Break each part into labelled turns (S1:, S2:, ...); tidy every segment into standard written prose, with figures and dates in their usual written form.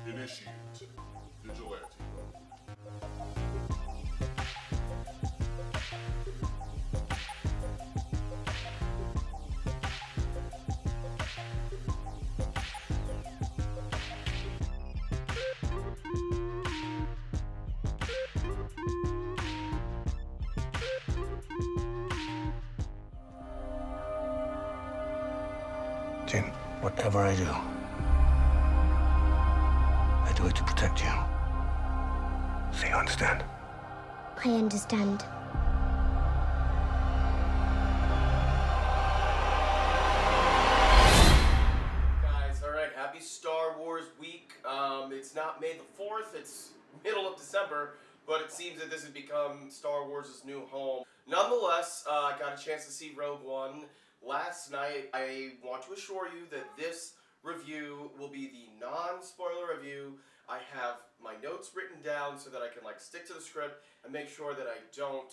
S1: Initiate Vigilante.
S2: Jim, whatever I do it to protect you. So you understand?
S3: I understand.
S4: Guys, alright, happy Star Wars week. It's not May the 4th, it's middle of December, but it seems that this has become Star Wars' new home. Nonetheless, I got a chance to see Rogue One last night. I want to assure you that this review will be the non-spoiler review. I have my notes written down so that I can stick to the script and make sure that I don't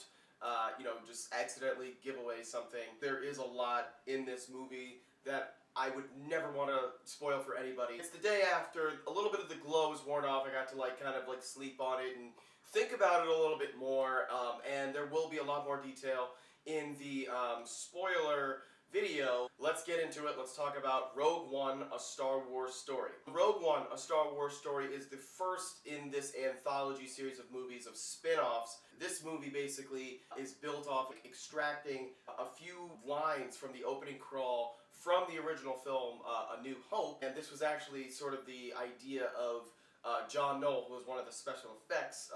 S4: just accidentally give away something. There is a lot in this movie that I would never want to spoil for anybody. It's the day after, a little bit of the glow is worn off. I got to sleep on it and think about it a little bit more, and there will be a lot more detail in the spoiler video. Let's get into it. Let's talk about Rogue One, A Star Wars Story. Rogue One, A Star Wars Story is the first in this anthology series of movies of spin-offs. This movie basically is built off extracting a few lines from the opening crawl from the original film, A New Hope, and this was actually sort of the idea of John Knoll, who was one of the special effects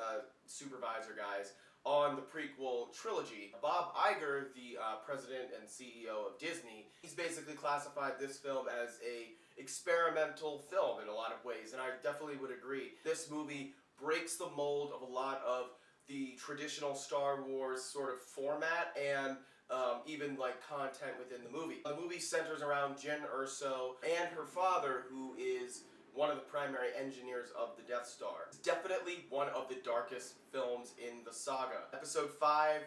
S4: supervisor guys on the prequel trilogy. Bob Iger, the president and CEO of Disney, he's basically classified this film as a experimental film in a lot of ways, and I definitely would agree. This movie breaks the mold of a lot of the traditional Star Wars sort of format and even content within the movie. The movie centers around Jyn Erso and her father, who is one of the primary engineers of the Death Star. It's definitely one of the darkest films in the saga. Episode 5,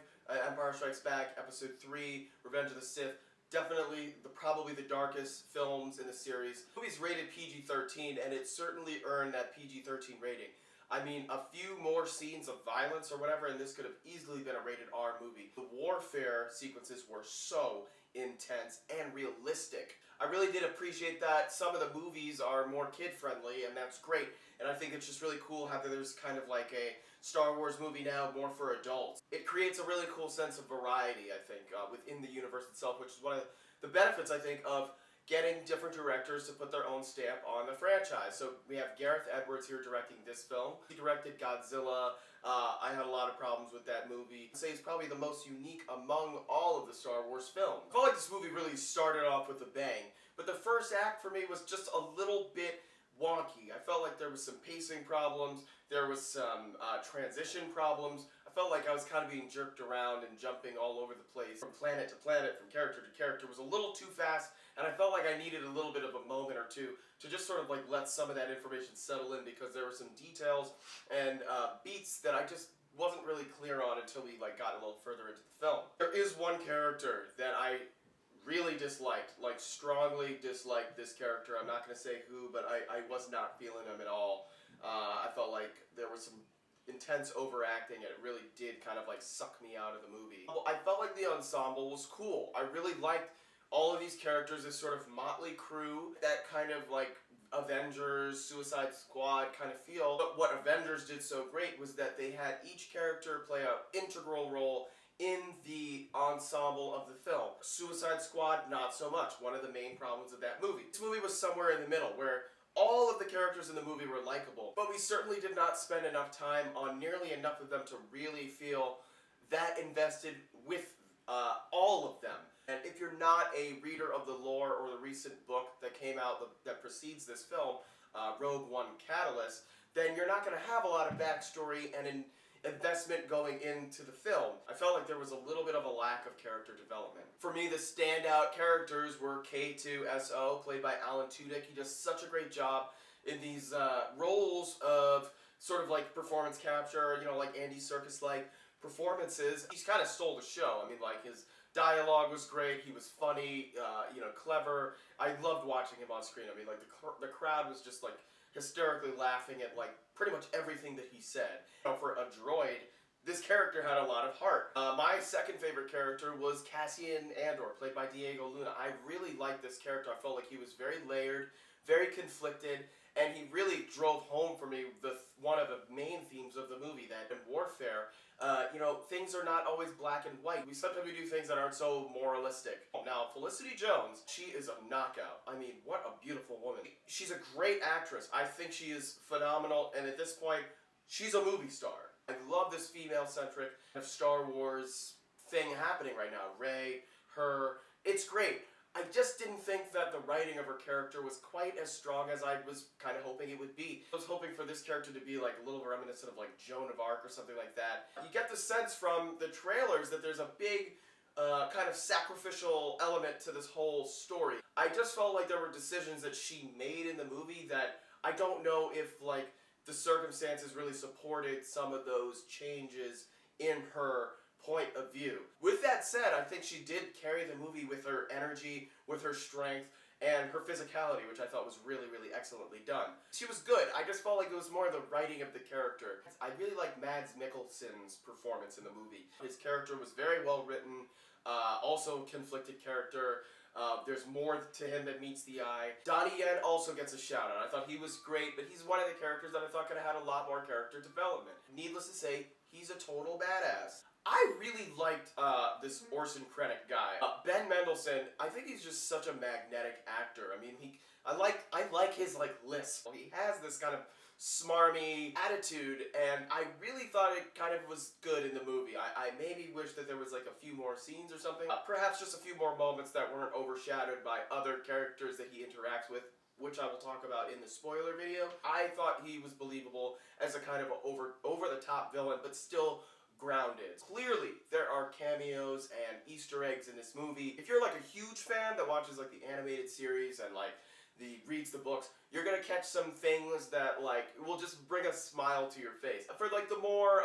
S4: Empire Strikes Back, Episode 3, Revenge of the Sith, definitely probably the darkest films in the series. The movie's rated PG-13, and it certainly earned that PG-13 rating. I mean, a few more scenes of violence or whatever, and this could have easily been a rated R movie. The warfare sequences were so intense and realistic. I really did appreciate that some of the movies are more kid-friendly, and that's great. And I think it's just really cool how there's kind of like a Star Wars movie now more for adults. It creates a really cool sense of variety, I think, within the universe itself, which is one of the benefits, I think, of getting different directors to put their own stamp on the franchise. So we have Gareth Edwards here directing this film. He directed Godzilla. I had a lot of problems with that movie. I'd say it's probably the most unique among all of the Star Wars films. I felt like this movie really started off with a bang, but the first act for me was just a little bit wonky. I felt like there was some pacing problems, there was some transition problems. I felt like I was kind of being jerked around and jumping all over the place from planet to planet, from character to character. It was a little too fast, and I felt like I needed a little bit of a moment or two to just sort of let some of that information settle in, because there were some details and beats that I just wasn't really clear on until we got a little further into the film. There is one character that I really disliked, strongly disliked this character. I'm not going to say who, but I was not feeling him at all. I felt like there was some intense overacting, and it really did kind of suck me out of the movie. I felt like the ensemble was cool. I really liked all of these characters, this sort of motley crew, that kind of Avengers, Suicide Squad kind of feel. But what Avengers did so great was that they had each character play an integral role in the ensemble of the film. Suicide Squad, not so much. One of the main problems of that movie. This movie was somewhere in the middle, where all of the characters in the movie were likable, but we certainly did not spend enough time on nearly enough of them to really feel that invested with all of them. And if you're not a reader of the lore or the recent book that came out that precedes this film, Rogue One Catalyst, then you're not going to have a lot of backstory and investment going into the film. I felt like there was a little bit of a lack of character development. For me, the standout characters were K2SO, played by Alan Tudyk. He does such a great job in these roles of sort of performance capture, Andy Serkis performances. He's kind of stole the show. I mean, his dialogue was great. He was funny, clever. I loved watching him on screen. I mean, the crowd was just hysterically laughing at like pretty much everything that he said. For a droid, this character had a lot of heart. My second favorite character was Cassian Andor, played by Diego Luna. I really liked this character. I felt like he was very layered, very conflicted, and he really drove home for me one of the main themes of the movie, that in warfare, things are not always black and white. Sometimes we do things that aren't so moralistic. Now, Felicity Jones, she is a knockout. I mean, what a beautiful woman. She's a great actress. I think she is phenomenal, and at this point, she's a movie star. I love this female-centric Star Wars thing happening right now. Rey, her, it's great. I just didn't think that the writing of her character was quite as strong as I was kind of hoping it would be. I was hoping for this character to be like a little reminiscent of like Joan of Arc or something like that. You get the sense from the trailers that there's a big kind of sacrificial element to this whole story. I just felt like there were decisions that she made in the movie that I don't know if like the circumstances really supported some of those changes in her point of view. With that said, I think she did carry the movie with her energy, with her strength, and her physicality, which I thought was really, really excellently done. She was good. I just felt like it was more the writing of the character. I really like Mads Mikkelsen's performance in the movie. His character was very well written, also conflicted character. There's more to him than meets the eye. Donnie Yen also gets a shout out. I thought he was great, but he's one of the characters that I thought could have had a lot more character development. Needless to say, he's a total badass. I really liked this Orson Krennic guy. Ben Mendelsohn, I think he's just such a magnetic actor. I mean, I like his like lisp. He has this kind of smarmy attitude, and I really thought it kind of was good in the movie. I maybe wish that there was like a few more scenes or something. Perhaps just a few more moments that weren't overshadowed by other characters that he interacts with, which I will talk about in the spoiler video. I thought he was believable as a kind of over-the-top villain, but still grounded. Clearly, there are cameos and Easter eggs in this movie. If you're like a huge fan that watches like the animated series and like reads the books, you're gonna catch some things that like will just bring a smile to your face. For like the more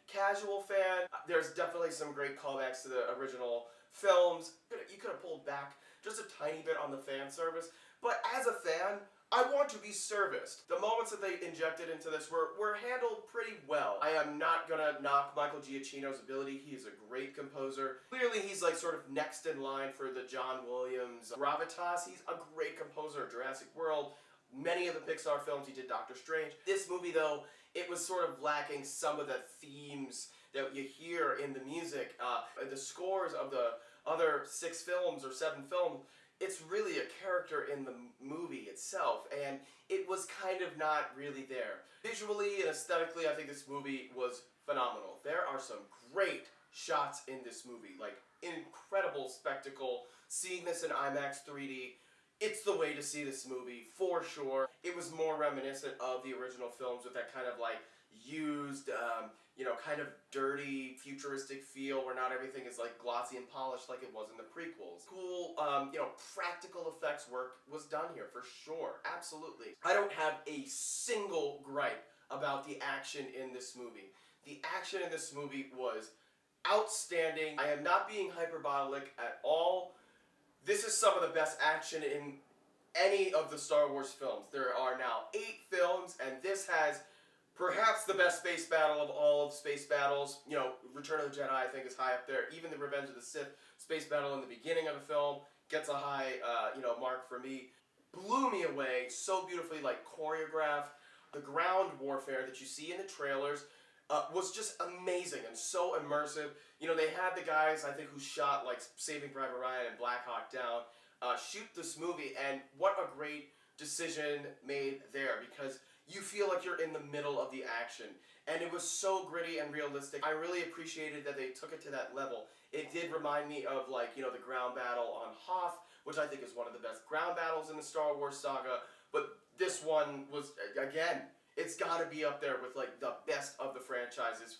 S4: casual fan, there's definitely some great callbacks to the original films. You could have pulled back just a tiny bit on the fan service, but as a fan, I want to be serviced. The moments that they injected into this were handled pretty well. I am not gonna knock Michael Giacchino's ability. He is a great composer. Clearly he's like sort of next in line for the John Williams gravitas. He's a great composer. Jurassic World, many of the Pixar films, he did Doctor Strange. This movie though, it was sort of lacking some of the themes that you hear in the music. The scores of the other 6 films or 7 films, it's really a character in the movie itself, and it was kind of not really there. Visually and aesthetically, I think this movie was phenomenal. There are some great shots in this movie, like incredible spectacle. Seeing this in IMAX 3D, it's the way to see this movie, for sure. It was more reminiscent of the original films with that kind of like used, kind of dirty, futuristic feel where not everything is like glossy and polished like it was in the prequels. Cool, practical effects work was done here for sure, absolutely. I don't have a single gripe about the action in this movie. The action in this movie was outstanding. I am not being hyperbolic at all. This is some of the best action in any of the Star Wars films. There are now 8 films, and this has perhaps the best space battle of all of space battles. Return of the Jedi, I think, is high up there. Even the Revenge of the Sith space battle in the beginning of the film gets a high, mark for me. Blew me away, so beautifully, like, choreographed. The ground warfare that you see in the trailers was just amazing and so immersive. They had the guys, I think, who shot, like, Saving Private Ryan and Black Hawk Down, shoot this movie, and what a great decision made there, because you feel like you're in the middle of the action. And it was so gritty and realistic. I really appreciated that they took it to that level. It did remind me of, like, the ground battle on Hoth, which I think is one of the best ground battles in the Star Wars saga. But this one was, again, it's gotta be up there with, like, the best of the franchise's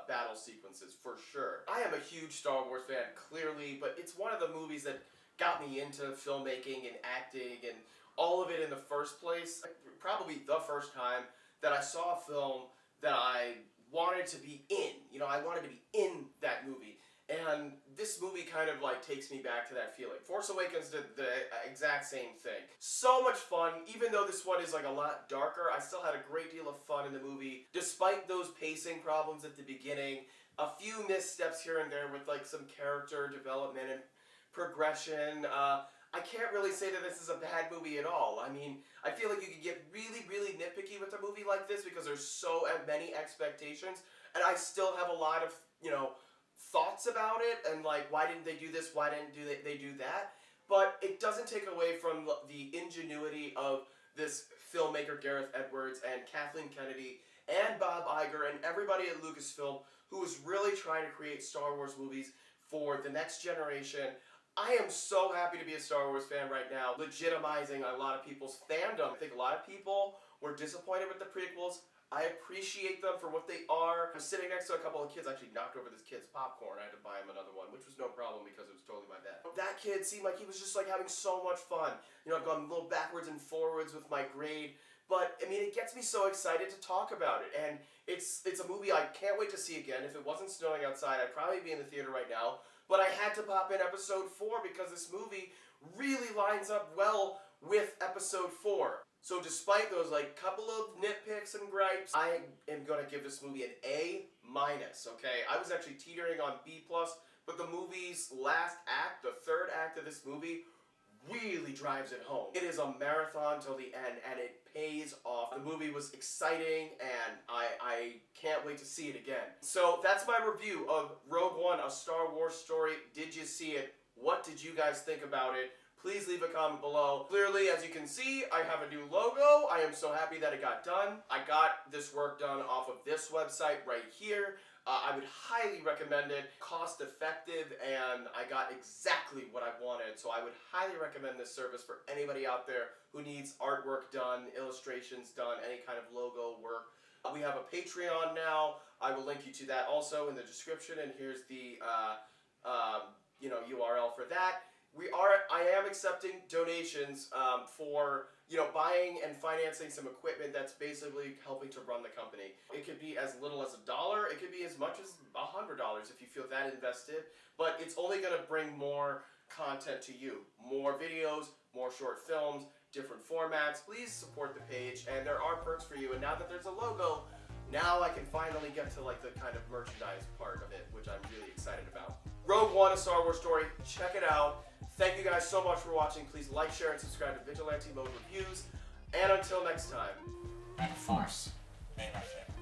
S4: battle sequences, for sure. I am a huge Star Wars fan, clearly, but it's one of the movies that got me into filmmaking and acting and all of it in the first place. Probably the first time that I saw a film that I wanted to be in. I wanted to be in that movie. And this movie kind of like takes me back to that feeling. Force Awakens did the exact same thing. So much fun. Even though this one is like a lot darker, I still had a great deal of fun in the movie. Despite those pacing problems at the beginning, a few missteps here and there with like some character development and progression. I can't really say that this is a bad movie at all. I mean, I feel like you could get really, really nitpicky with a movie like this because there's so many expectations, and I still have a lot of, thoughts about it, and like, why didn't they do this? Why didn't they do that? But it doesn't take away from the ingenuity of this filmmaker, Gareth Edwards, and Kathleen Kennedy, and Bob Iger, and everybody at Lucasfilm who was really trying to create Star Wars movies for the next generation. I am so happy to be a Star Wars fan right now, legitimizing a lot of people's fandom. I think a lot of people were disappointed with the prequels. I appreciate them for what they are. I was sitting next to a couple of kids, actually knocked over this kid's popcorn. I had to buy him another one, which was no problem because it was totally my bad. That kid seemed like he was just like having so much fun. I've gone a little backwards and forwards with my grade, but I mean, it gets me so excited to talk about it. And it's a movie I can't wait to see again. If it wasn't snowing outside, I'd probably be in the theater right now. But I had to pop in episode 4 because this movie really lines up well with episode 4. So despite those couple of nitpicks and gripes, I am going to give this movie an A-, okay? I was actually teetering on B+, but the movie's last act, the third act of this movie, really drives it home. It is a marathon till the end, and it pays off. The movie was exciting, and I can't wait to see it again. So that's my review of Rogue One, A Star Wars Story. Did you see it? What did you guys think about it? Please leave a comment below. Clearly, as you can see, I have a new logo. I am so happy that it got done. I got this work done off of this website right here. I would highly recommend it. Cost effective, and I got exactly what I wanted. So I would highly recommend this service for anybody out there who needs artwork done, illustrations done, any kind of logo work. We have a Patreon now. I will link you to that also in the description, and here's the URL for that. I am accepting donations for buying and financing some equipment that's basically helping to run the company. It could be as little as $1. It could be as much as $100 if you feel that invested. But it's only going to bring more content to you. More videos, more short films, different formats. Please support the page, and there are perks for you. And now that there's a logo, now I can finally get to the kind of merchandise part of it, which I'm really excited about. Rogue One, A Star Wars Story. Check it out. Thank you guys so much for watching. Please like, share, and subscribe to Vigilante Mode Reviews. And until next time.
S1: And the Force. May my family.